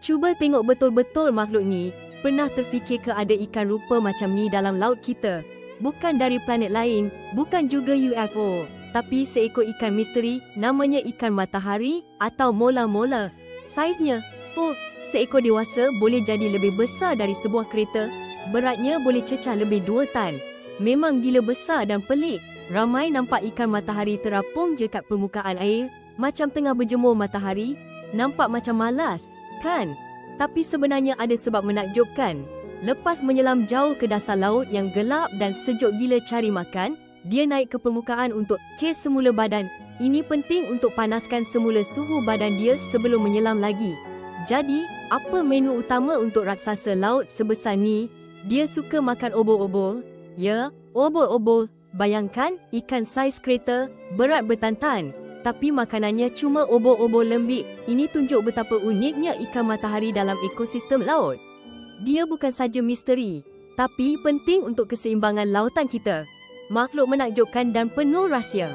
Cuba tengok betul-betul makhluk ni. Pernah terfikir ke ada ikan rupa macam ni dalam laut kita? Bukan dari planet lain, bukan juga UFO, tapi seekor ikan misteri namanya ikan matahari atau mola-mola. Saiznya, seekor dewasa boleh jadi lebih besar dari sebuah kereta. Beratnya boleh cecah lebih 2 tan. Memang gila besar dan pelik. Ramai nampak ikan matahari terapung je kat permukaan air, macam tengah berjemur matahari. Nampak macam malas, kan? Tapi sebenarnya ada sebab menakjubkan. Lepas menyelam jauh ke dasar laut yang gelap dan sejuk gila cari makan, dia naik ke permukaan untuk kes semula badan. Ini penting untuk panaskan semula suhu badan dia sebelum menyelam lagi. Jadi, apa menu utama untuk raksasa laut sebesar ni? Dia suka makan obor-obor. Ya, obor-obor. Bayangkan, ikan saiz kereta, berat bertantan. Tapi makanannya cuma obor-obor lembik. Ini tunjuk betapa uniknya ikan matahari dalam ekosistem laut. Dia bukan saja misteri, tapi penting untuk keseimbangan lautan kita. Makhluk menakjubkan dan penuh rahsia.